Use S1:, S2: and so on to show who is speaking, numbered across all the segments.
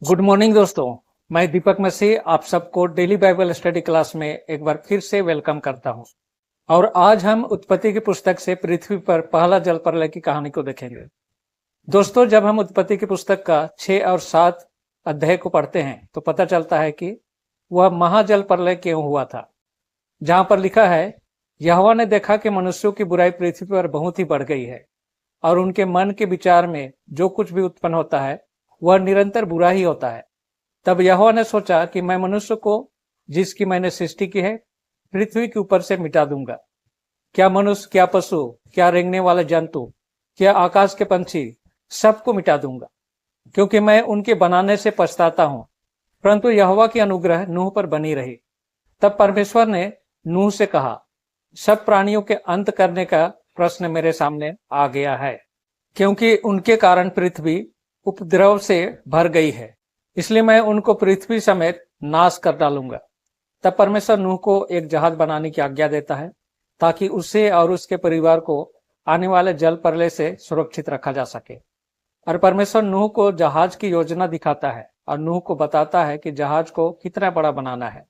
S1: Good morning दोस्तों। मैं दीपक मसीह आप सबको डेली बाइबल स्टडी क्लास में एक बार फिर से वेलकम करता हूं। और आज हम उत्पत्ति की पुस्तक से पृथ्वी पर पहला जल प्रलय की कहानी को देखेंगे। दोस्तों, जब हम उत्पत्ति की पुस्तक का 6 और 7 अध्याय को पढ़ते हैं तो पता चलता है कि वह महाजल प्रलय क्यों हुआ था। जहां पर लिखा है, यहोवा ने देखा कि मनुष्यों की बुराई पृथ्वी पर बहुत ही बढ़ गई है और उनके मन के विचार में जो कुछ भी उत्पन्न होता है वह निरंतर बुरा ही होता है। तब यहोवा ने सोचा कि मैं मनुष्य को जिसकी मैंने सृष्टि की है पृथ्वी के ऊपर से मिटा दूंगा। क्या मनुष्य, क्या पशु, क्या रेंगने वाले जंतु, क्या आकाश के पंछी, सबको मिटा दूंगा, क्योंकि मैं उनके बनाने से पछताता हूं। परंतु यहोवा की अनुग्रह नूह पर बनी रही। तब परमेश्वर ने नूह से कहा, सब प्राणियों के अंत करने का प्रश्न मेरे सामने आ गया है, क्योंकि उनके कारण पृथ्वी उपद्रव से भर गई है, इसलिए मैं उनको पृथ्वी समेत नाश कर डालूंगा। तब परमेश्वर नूह को एक जहाज बनाने की आज्ञा देता है ताकि उसे और उसके परिवार को आने वाले जल प्रलय से सुरक्षित रखा जा सके। और परमेश्वर नूह को जहाज की योजना दिखाता है और नूह को बताता है कि जहाज को कितना बड़ा बनाना है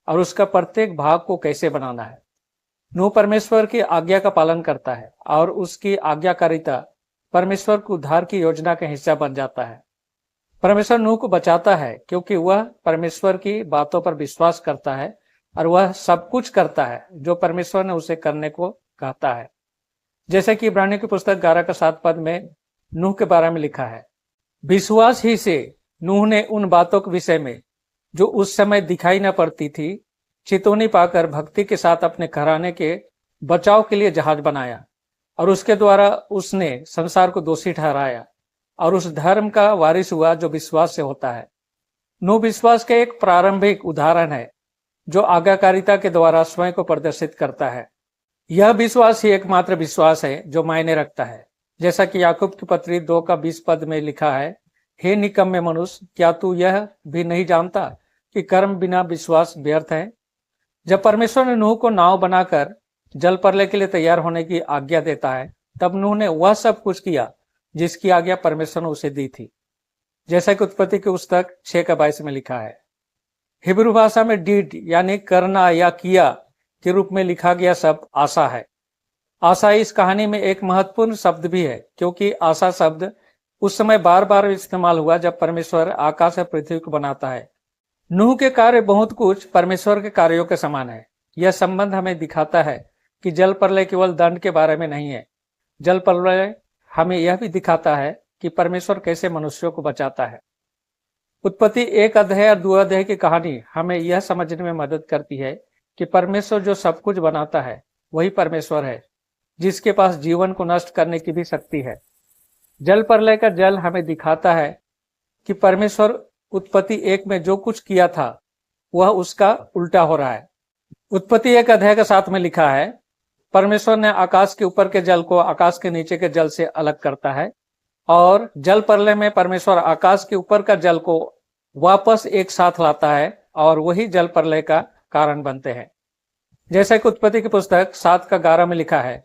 S1: और उसका प्रत्येक भाग को कैसे बनाना है। नूह परमेश्वर की आज्ञा का पालन करता है और उसकी आज्ञाकारिता परमेश्वर को उद्धार की योजना का हिस्सा बन जाता है। परमेश्वर नूह को बचाता है क्योंकि वह परमेश्वर की बातों पर विश्वास करता है और वह सब कुछ करता है जो परमेश्वर ने उसे करने को कहता है। जैसे कि इब्रानियों की पुस्तक 11 का 7 पद में नूह के बारे में लिखा है, विश्वास ही से नूह ने उन बातों के विषय में जो उस समय दिखाई न पड़ती थी चेतावनी पाकर भक्ति के साथ अपने घराने के बचाव के लिए जहाज बनाया और उसके द्वारा उसने संसार को दोषी ठहराया और उस धर्म का वारिस हुआ जो विश्वास से होता है। नूह विश्वास का एक प्रारंभिक उदाहरण है जो आज्ञाकारिता के द्वारा स्वयं को प्रदर्शित करता है। यह विश्वास ही एकमात्र विश्वास है जो मायने रखता है। जैसा कि याकूब की पत्री 2 का 20 पद में लिखा है, हे निकम्मे मनुष्य, क्या तू यह भी नहीं जानता कि कर्म बिना विश्वास व्यर्थ है। जब परमेश्वर ने नूह को नाव बनाकर जल प्रलय के लिए तैयार होने की आज्ञा देता है तब नूह ने वह सब कुछ किया जिसकी आज्ञा परमेश्वर ने उसे दी थी। जैसा कि उत्पत्ति की पुस्तक 6 का 22 में लिखा है। हिब्रू भाषा में डीड यानी करना या किया के रूप में लिखा गया शब्द आशा है। आशा इस कहानी में एक महत्वपूर्ण शब्द भी है क्योंकि आशा शब्द उस समय बार बार इस्तेमाल हुआ जब परमेश्वर आकाश और पृथ्वी को बनाता है। नूह के कार्य बहुत कुछ परमेश्वर के कार्यों के समान है। यह संबंध हमें दिखाता है कि जल प्रलय केवल दंड के बारे में नहीं है। जल प्रलय हमें यह भी दिखाता है कि परमेश्वर कैसे मनुष्यों को बचाता है। उत्पत्ति 1 अध्याय और 2 अध्याय की कहानी हमें यह समझने में मदद करती है कि परमेश्वर जो सब कुछ बनाता है वही परमेश्वर है जिसके पास जीवन को नष्ट करने की भी शक्ति है। जल प्रलय का जल हमें दिखाता है कि परमेश्वर उत्पत्ति 1 में जो कुछ किया था वह उसका उल्टा हो रहा है। उत्पत्ति 1 अध्याय का 7 में लिखा है, परमेश्वर ने आकाश के ऊपर के जल को आकाश के नीचे के जल से अलग करता है और जल प्रलय में परमेश्वर आकाश के ऊपर का जल को वापस एक साथ लाता है और वही जल प्रलय का कारण बनते हैं। जैसा कि उत्पत्ति की पुस्तक 7 का 11 में लिखा है,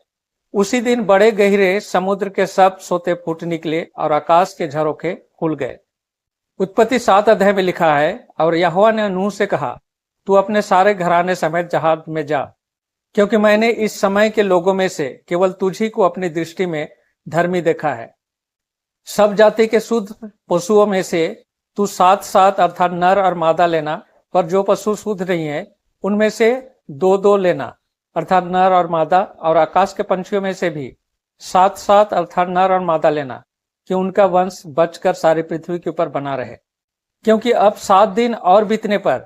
S1: उसी दिन बड़े गहरे समुद्र के सब सोते फूट निकले और आकाश के झरोखे खुल गए। उत्पत्ति 7 अध्याय में लिखा है, और यहोवा ने नूह से कहा, तू अपने सारे घराने समेत जहाज में जा, क्योंकि मैंने इस समय के लोगों में से केवल तुझी को अपनी दृष्टि में धर्मी देखा है। सब जाति के शुद्ध पशुओं में से तू 7-7 अर्थात नर और मादा लेना, पर जो पशु शुद्ध नहीं है उनमें से 2-2 लेना अर्थात नर और मादा, और आकाश के पंछियों में से भी 7-7 अर्थात नर और मादा लेना, कि उनका वंश बचकर सारी पृथ्वी के ऊपर बना रहे। क्योंकि अब 7 दिन और बीतने पर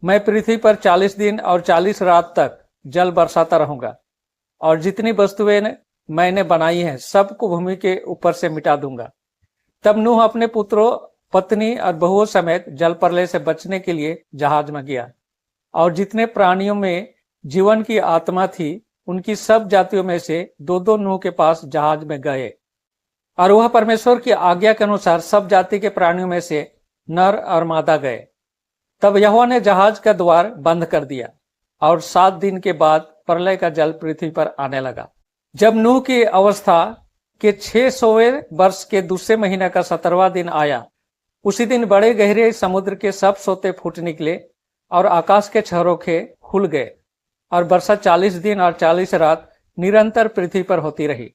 S1: मैं पृथ्वी पर 40 दिन और 40 रात तक जल बरसाता रहूंगा और जितनी वस्तुएं मैंने बनाई हैं सबको भूमि के ऊपर से मिटा दूंगा। तब नूह अपने पुत्रों, पत्नी और बहुओं समेत जल प्रलय से बचने के लिए जहाज में गया और जितने प्राणियों में जीवन की आत्मा थी उनकी सब जातियों में से 2-2 नूह के पास जहाज में गए और वह परमेश्वर की आज्ञा के अनुसार सब जाति के प्राणियों में से नर और मादा गए। तब यहोवा ने जहाज का द्वार बंद कर दिया और 7 दिन के बाद प्रलय का जल पृथ्वी पर आने लगा। जब नूह की अवस्था के 600वें वर्ष के दूसरे महीने का 17वां दिन आया उसी दिन बड़े गहरे समुद्र के सब सोते फूट निकले और आकाश के झरोखे खुल गए और वर्षा 40 दिन और 40 रात निरंतर पृथ्वी पर होती रही।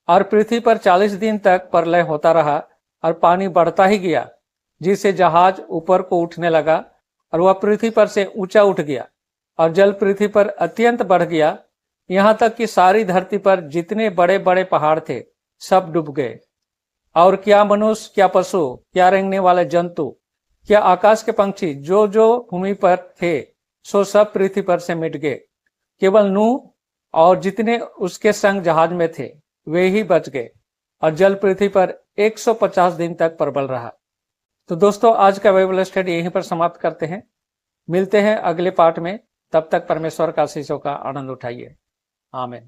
S1: और पृथ्वी पर 40 दिन तक प्रलय होता रहा और पानी बढ़ता ही गया, जिससे जहाज ऊपर को उठने लगा और वह पृथ्वी पर से ऊंचा उठ गया और जल पृथ्वी पर अत्यंत बढ़ गया, यहाँ तक कि सारी धरती पर जितने बड़े बड़े पहाड़ थे सब डूब गए। और क्या मनुष्य, क्या पशु, क्या रेंगने वाले जंतु, क्या आकाश के पंछी जो जो भूमि पर थे, सो सब पृथ्वी पर से मिट गए। केवल नूह और जितने उसके संग जहाज में थे वे ही बच गए और जल पृथ्वी पर 150 दिन तक प्रबल रहा। तो दोस्तों, आज का बाइबल स्टडी यहीं पर समाप्त करते हैं। मिलते हैं अगले पार्ट में। तब तक परमेश्वर का आशीषों का आनंद उठाइए। आमीन।